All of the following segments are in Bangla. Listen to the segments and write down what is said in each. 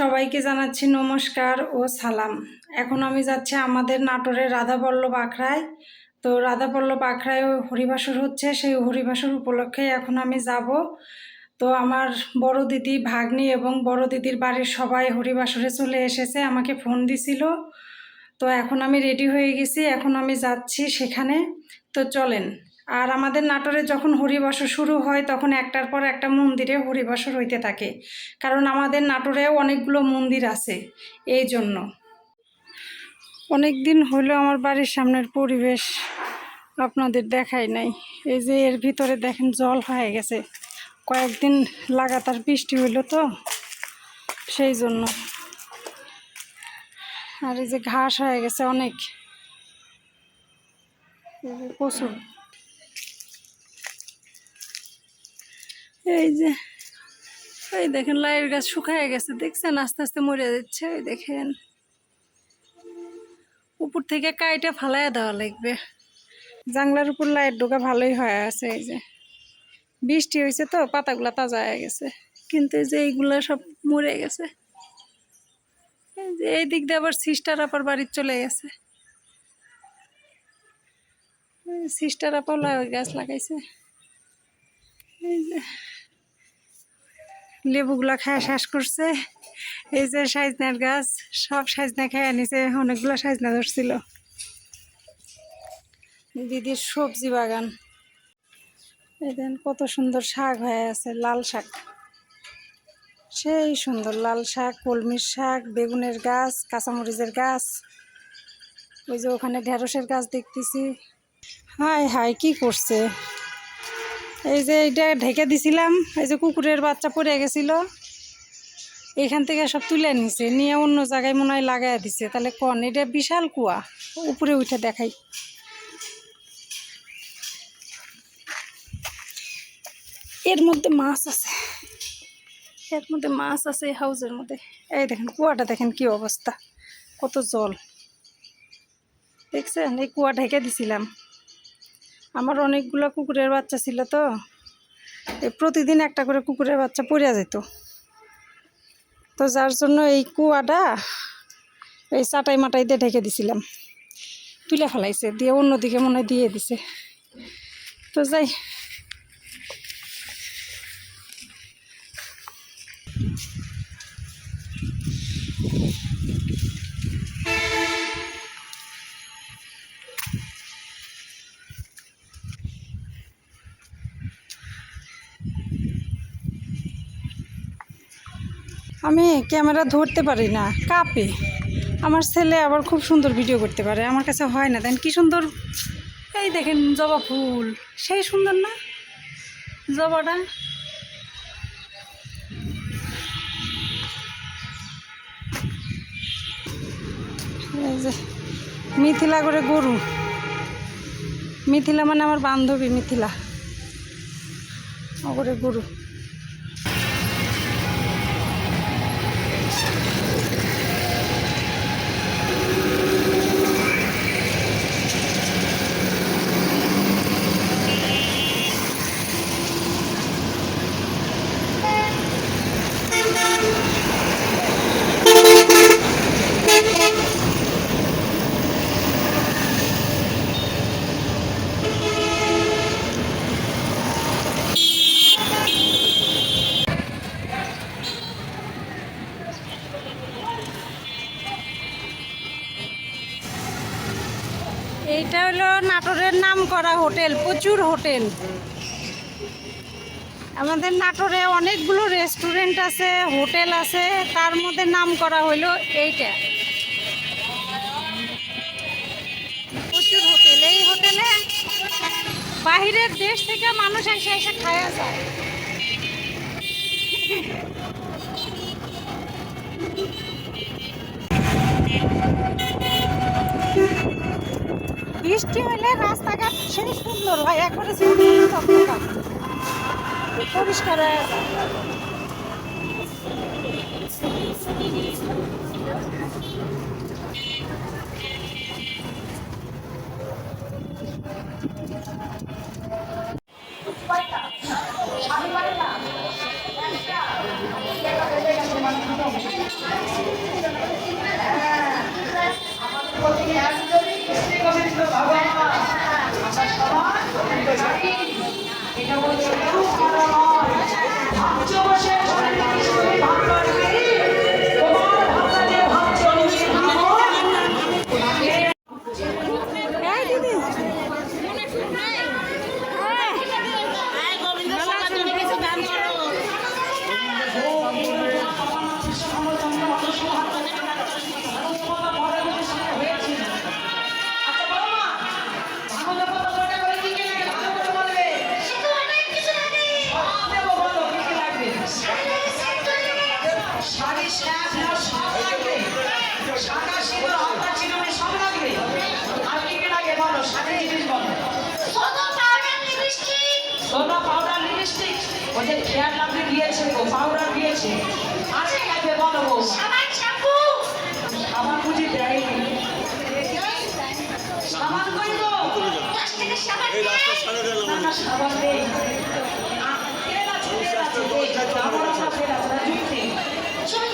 সবাইকে জানাচ্ছি নমস্কার ও সালাম। এখন আমি যাচ্ছি আমাদের নাটোরের রাধাবল্লভ আখড়ায়। তো রাধাবল্লভ আখড়ায় হরিবাসর হচ্ছে, সেই হরিবাসর উপলক্ষে এখন আমি যাব। তো আমার বড় দিদি, ভাগ্নি এবং বড় দিদির বাড়ির সবাই হরিবাসরে চলে এসেছে, আমাকে ফোন দিছিল। তো এখন আমি রেডি হয়ে গেছি, এখন আমি যাচ্ছি সেখানে। তো চলেন। আর আমাদের নাটোরে যখন হরিবাসর শুরু হয় তখন একটার পর একটা মন্দিরে হরিবাসর হইতে থাকে, কারণ আমাদের নাটোরে অনেকগুলো মন্দির আছে, এই জন্য। অনেক দিন হলো আমার বাড়ির সামনের পরিবেশ আপনাদের দেখাই নাই। এই যে এর ভিতরে দেখেন জল হয়ে গেছে, কয়েকদিন লাগাতার বৃষ্টি হইলো তো সেই জন্য। আর এই যে ঘাস হয়ে গেছে অনেক, প্রচুর। এই যে এই দেখেন লাইয়ের গাছ শুকায় গেছে, দেখছেন আস্তে আস্তে মরে যাচ্ছে। ওই দেখেন উপর থেকে কাইটা ফালাইয়া দেওয়া লাগবে। জানলার উপর লাইট ঢোকা ভালোই হয়ে আছে। এই যে বৃষ্টি হয়েছে তো পাতাগুলা তাজা হয়ে গেছে, কিন্তু এই যে এইগুলা সব মরে গেছে। এই যে এই দিক দিয়ে আবার সিস্টার আপার বাড়ি চলে গেছে। সিস্টার আপা ওই গাছ লাগাইছে। এই যে লেবুগুলা খায় শেষ করছে। এই যে সাজনার গাছ, সব সাজনা খেয়ে নিছে, অনেকগুলো সাজনা ধরছিল। দিদির সবজি বাগান, এই দেন কত সুন্দর শাক হয়ে আছে, লাল শাক, সেই সুন্দর লাল শাক, কলমির শাক, বেগুনের গাছ, কাঁচামরিচের গাছ। ওই যে ওখানে ঢেঁড়সের গাছ দেখতেছি। হাই হাই কি করছে! এই যে এইটা ঢেকে দিছিলাম, এই যে কুকুরের বাচ্চা পড়ে গেছিল, এখান থেকে সব তুলে নিছে, নিয়ে অন্য জায়গায় মনে হয় লাগাই দিছে। তাহলে কন, এটা বিশাল কুয়া, উপরে উঠে দেখাই। এর মধ্যে মাছ আছে, এর মধ্যে মাছ আছে, এই হাউজের মধ্যে। এই দেখেন কুয়াটা, দেখেন কি অবস্থা, কত জল দেখছেন। এই কুয়া ঢেকে দিছিলাম। আমার অনেকগুলো কুকুরের বাচ্চা ছিল তো, এই প্রতিদিন একটা করে কুকুরের বাচ্চা পড়ে যেত। তো যার জন্য এই কুয়াটা এই চাটাই মাটাই দিয়ে ঢেকে দিছিলাম, তুলে ফেলাইছে, দিয়ে অন্যদিকে মনে হয় দিয়ে দিছে। তো যাই, আমি ক্যামেরা ধরতে পারি না, কাঁপে। আমার ছেলে আবার খুব সুন্দর ভিডিও করতে পারে, আমার কাছে হয় না। দেন কি সুন্দর, এই দেখেন জবা ফুল, সেই সুন্দর না জবাটা। এই যে মিথিলা করে গরু, মিথিলা মানে আমার বান্ধবী মিথিলা, ওরে গরু। এইটা হলো নাটোরের নাম করা হোটেল, প্রচুর হোটেল। আমাদের নাটোরে অনেকগুলো রেস্টুরেন্ট আছে, হোটেল আছে, তার মধ্যে নাম করা হইলো এইটা। প্রচুর হোটেল, এই হোটেলে বাহিরের দেশ থেকে মানুষ এসে এসে খাওয়া যায়। বৃষ্টি হলে রাস্তাঘাট সেই সুন্দর হয়, একবারে পরিষ্কার হয়ে যায়। এটা বলছে কেউ কারো নয় ভাবছ বসে শরীর থেকে শরীর ভাব করবে তোমার ভাবনা যে ভাবছ নিজে ভাবো এই দিদি সোনা পাউডার লিপস্টিক ওদের খেয়াল লাগবে দিয়েছে গো পাউডার দিয়েছে আছে লাগবে বলো গো সাবান শ্যাম্পু সাবান বুঝি দেয়নি সাবান কই গো 10 টাকা সাবান এই রাস্তা ছাড়া গেল না সাবান দেই তেল আছে সাবান আছে জুইতে চুই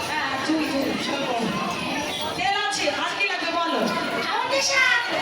হ্যাঁ চুই তেল আছে আর কি লাগবে বলো আমাদের সাথে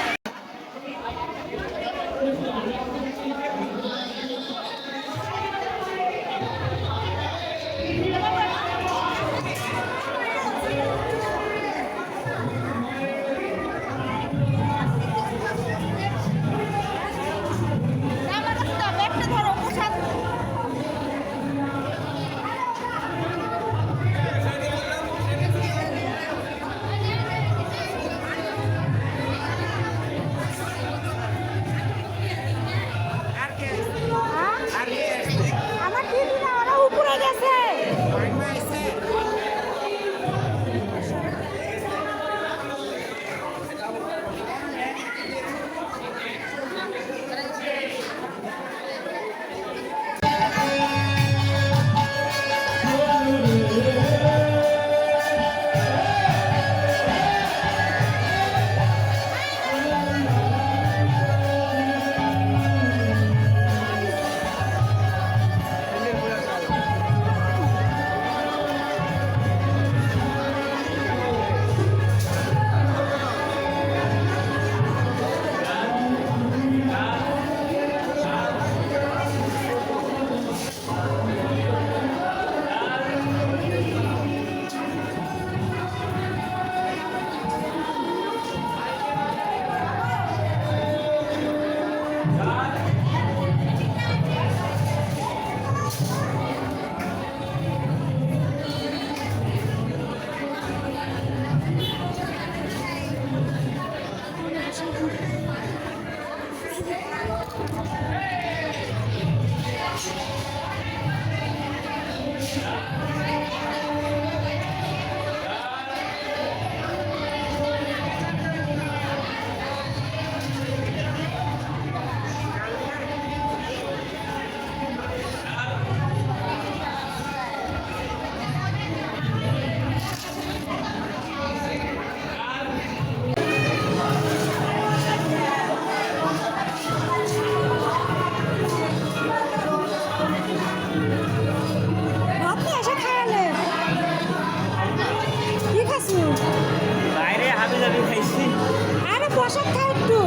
প্রসাদ খা একটু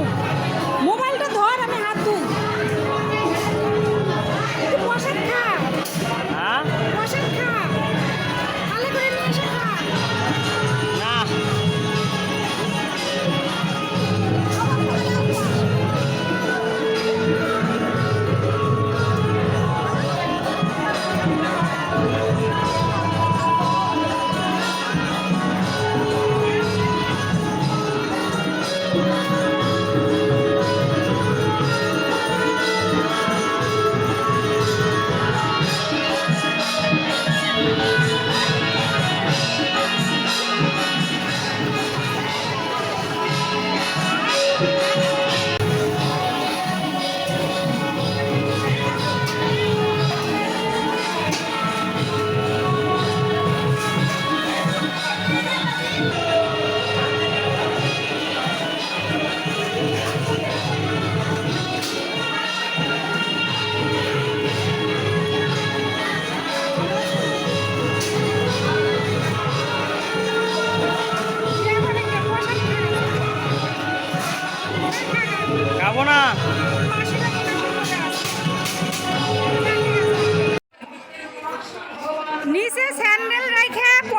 মোবাইলটা ধর আমি হাত ধুই একটু প্রসাদ খা প্রসাদ খা ভালো করে নিয়ে এসে খা না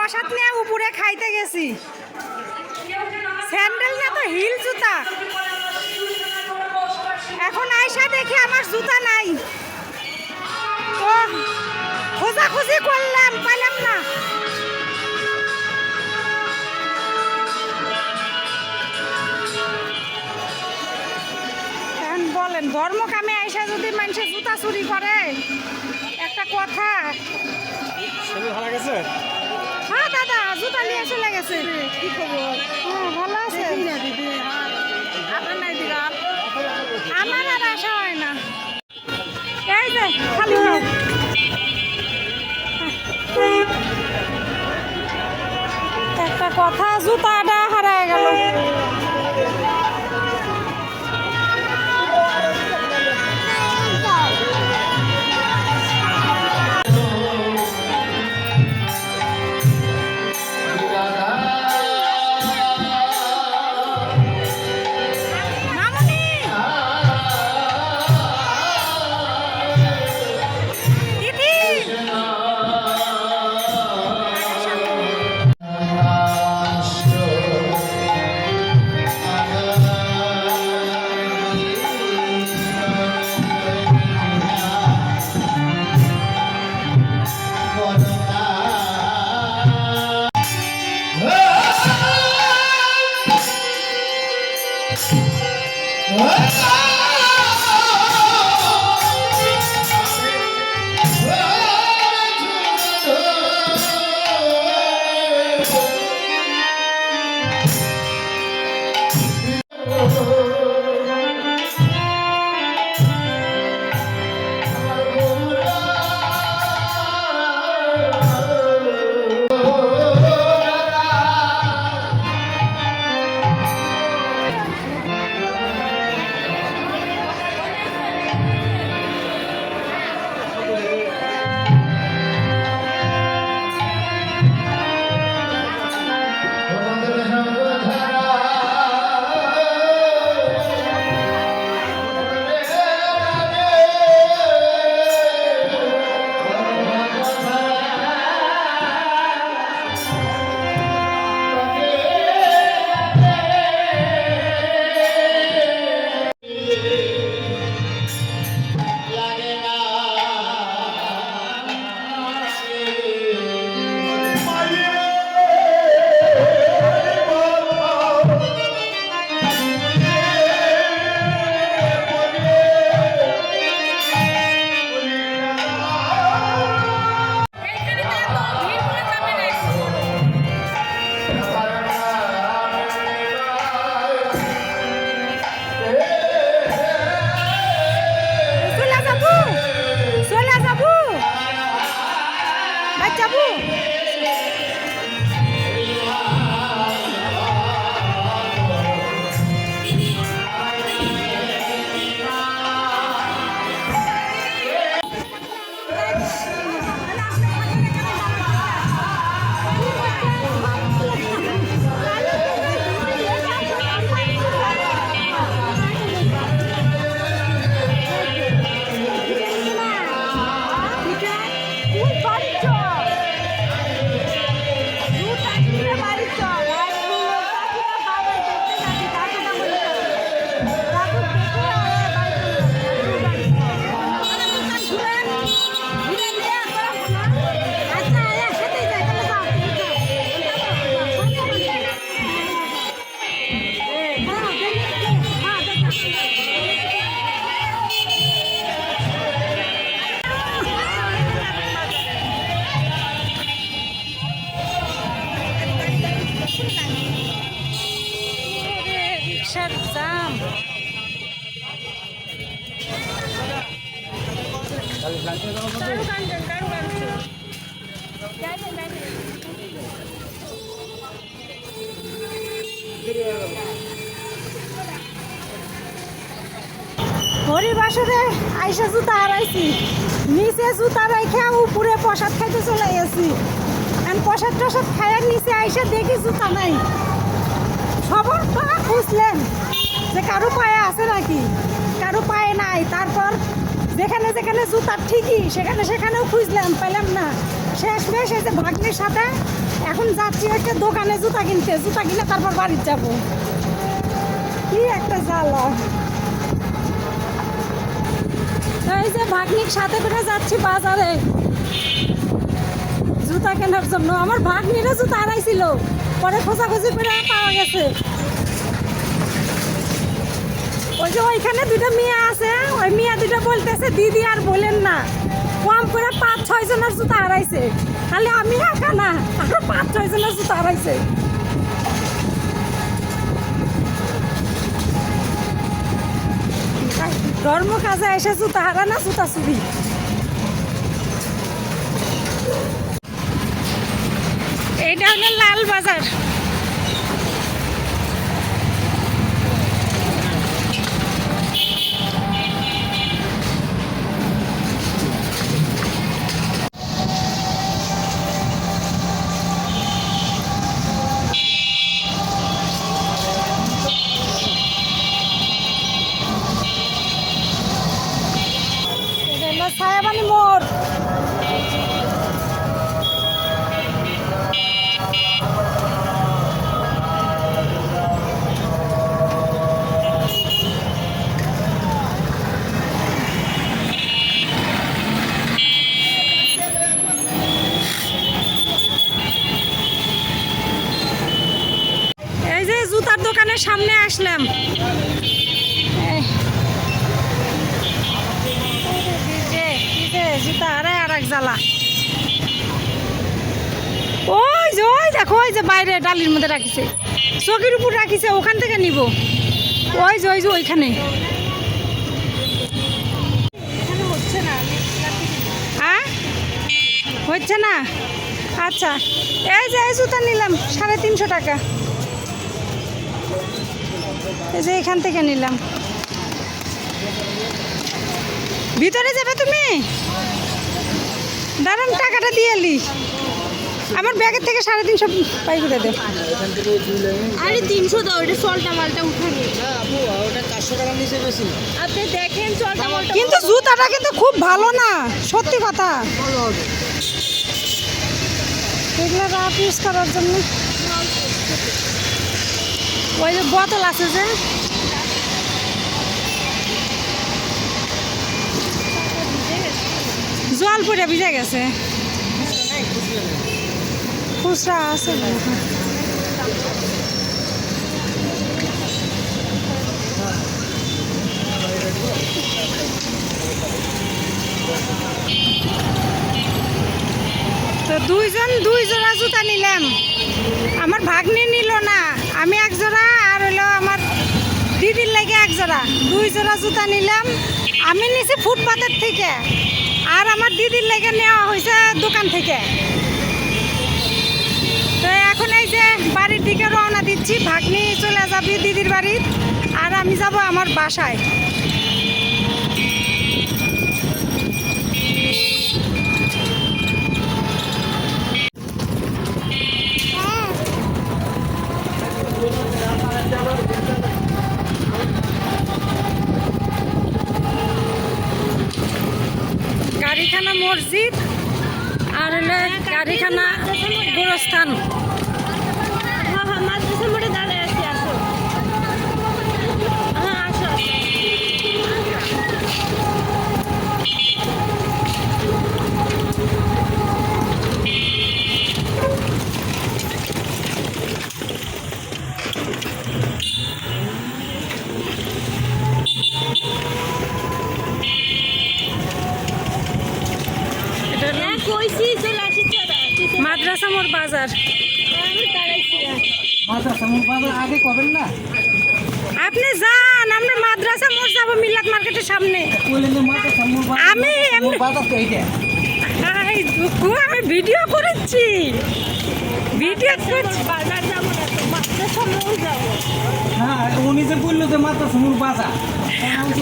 প্রসাদ নিয়ে উপরে খাইতে গেছি, স্যান্ডেল না তো হিল জুতা। এখন আইসা দেখি আমার জুতা নাই, তো খোঁজাখুঁজি করলাম, পাইলাম না। বলেন ধর্ম কামে আইসা যদি মানুষের জুতা চুরি করে, একটা কথা। হ্যাঁ দাদা, জুতা নিয়ে চলে গেছে। কি খবর? হ্যাঁ ভালো আছে। আমার আর আশা হয় না। এই যে খালি একটা কথা, জুতাটা হারায় গেল। হরিবাসরে আইসা জুতা হারাইছি, নিচে জুতা রেখে উপরে প্রসাদ খাইতে চলে গেছি। প্রসাদ টসাদ খাইয়ার নিচে আইসা দেখি জুতা নাই। সবার পা খুঁজলেন যে কারো পায়ে আছে নাকি, কারো পায়ে নাই। তারপর যেখানে যেখানে জুতা ঠিকই সেখানেও খুঁজলাম, পাইলাম না। শেষমেশ এই যে ভাগ্নির সাথে এখন যাচ্ছি হচ্ছে দোকানে জুতা কিনতে, জুতা কিনে তারপর বাড়ি যাব। কি একটা জ্বালা। এই যে ভাগ্নির সাথে করে যাচ্ছি বাজারে জুতা কেনার জন্য। আমার ভাগ্নিরা জুতা হারাইছিল, পরে খোঁজাখুঁজি করে পাওয়া গেছে। ওই যে ওইখানে দুটো মেয়ে আছে, ওই মেয়ে দুটো বলতেছে দিদি আর বলেন না, কম করে 5-6 জনের জুতা হারাইছে। তাহলে আমি একা না, আরো 5-6 জনের জুতা হারাইছে। ধর্ম কাজে এসে জুতা হারা না, জুতা চুরি। এইটা হলো লাল বাজার। ছায়াবানি মোড়। এই যে জুতার দোকানের সামনে আসলাম। জুতা আরে আর এক জ্বালা। ওই যে ওই দেখো, ওই যে বাইরে ডালির মধ্যে রাখিছে, চকির উপর রাখিছে, ওখান থেকে নিব। ওই যে ওইখানে হচ্ছে না। হ্যাঁ হচ্ছে না। আচ্ছা এই যে এই জুতা নিলাম 350 টাকা। এই যে এখান থেকে নিলাম। ভিতরে যাবে তুমি? দাঁড়ান টাকাটা দিয়ে এলি। আমার ব্যাগের থেকে 350 পাই করে দে। আরে 300 দাও, এটা চলটা মালটা উঠানি। আপনি দেখেন চলটা মালটা। কিন্তু জুতাটা কিন্তু খুব ভালো না, সত্যি কথা। এগুলো রাফ ইউজ করার জন্য। ওই যে বোতল আছে যে, জল পড়ে ভিজে গেছে। খুচরা আছে তো। দুই জোড়া জুতা নিলাম। আমার ভাগ্নি নিল না, আমি এক জোড়া, আর হলো আমার দিদির লাগে এক জোড়া। 2 জোড়া জুতা নিলাম। আমি নিছি ফুটপাতের থেকে, আর আমার দিদির লেগে নেওয়া হয়েছে দোকান থেকে। তো এখন এই যে বাড়ির দিকে রওনা দিচ্ছি। ভাগ্নি চলে যাবি দিদির বাড়ি, আর আমি যাব আমার বাসায়। গাড়িখানা মসজিদ, আর হলো গাড়িখানা গোরস্থান। মাদ্রাসা মোড়ে দাঁড়ায় আছি, আসো। হ্যাঁ আসো। কইছি চলে আসি। মাদ্রাসা মোড় বাজার। আমি দাঁড়াইছি। মাদ্রাসা মোড় বাজার আগে করবেন না? আপনি যান, আমরা মাদ্রাসা মোড় যাবো মিলাদ মার্কেটের সামনে। আমি আমি ভিডিও করেছি, ভিডিও করছি। বাজার যাবো না তো, মাদ্রাসা মোড় যাবো। হ্যাঁ উনি যে বললো যে মাদ্রাসা মোড় বাজার,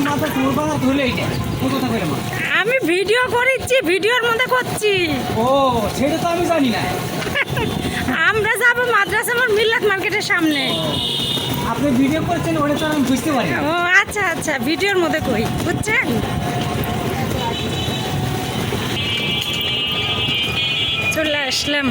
মাদ্রাসা মোড় বাজার ধরলে এইটা ও কথা কইলে মা। আমি ভিডিও করেছি, ভিডিওর মধ্যে করছি। ও সেটা তো আমি জানি না। আমরা যাব মাদ্রাসা মোড় মিলাদ মার্কেটের সামনে। আপনি ভিডিও করছেন ওটা তো আমি বুঝতে পারি। ও আচ্ছা আচ্ছা, ভিডিওর মধ্যে কই বুঝছেন। আসলাম।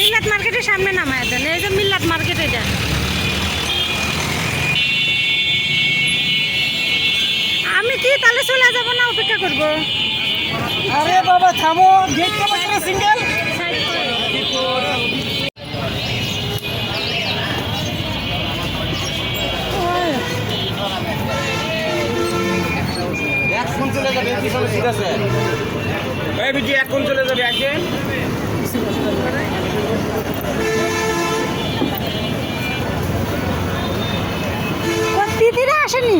মিল্লাত মার্কেটের সামনে নামায় দেন, এই যে মিল্লাত মার্কেট এটা। আমি কি তাহলে চলে যাব না অপেক্ষা করব? আরে বাবা থামো, গেট তো বসে সিঙ্গেল। এখন চলে যাবে, পিছনে সিট আছে। এই বিটি এখন চলে যাবে আগে। তিথিরা আসেনি,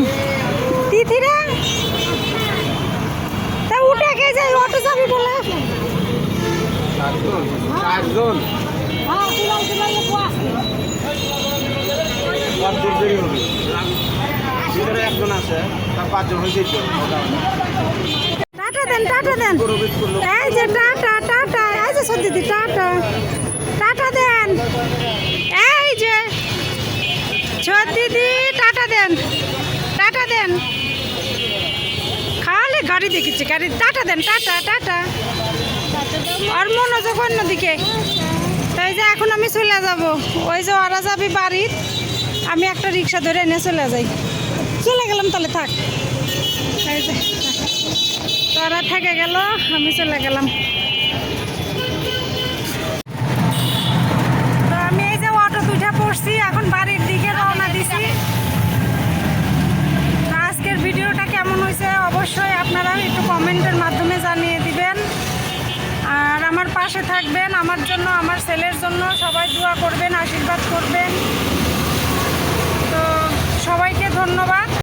তিথিরা তা উঠে কে যাই, অটো যাবি বলে। চারজন ভিতরে একজন আছে, তার 5 জন হয়েছে। টাটা দেন, টাটা দেন, এই যে টাটা টাটা, এই যে সত্যি টাটা টাটা দেন, এই যে সত্যি টাটা দেন, টাটা দেন। খালি গাড়ি দেখিচ্ছে, গাড়ি টাটা দেন, টাটা টাটা। আর মনোযোগ অন্যদিকে। তাই যে এখন আমি চলে যাব, ওই যে ওরা যাবি বাড়ির, আমি একটা রিক্সা ধরে এনে চলে যাই। চলে গেলাম তাহলে, থাক। এই যে তোরা থেকে গেল, আমি চলে গেলাম। তো আমি এই যে অটো দুইটা পড়ছি, এখন বাড়ির দিকে রওনা দিছি। আজকের ভিডিওটা কেমন হয়েছে অবশ্যই আপনারা একটু কমেন্টের মাধ্যমে জানিয়ে দিবেন। আর আমার পাশে থাকবেন, আমার জন্য, আমার ছেলের জন্য সবাই দোয়া করবেন, আশীর্বাদ করবেন। তো সবাইকে ধন্যবাদ।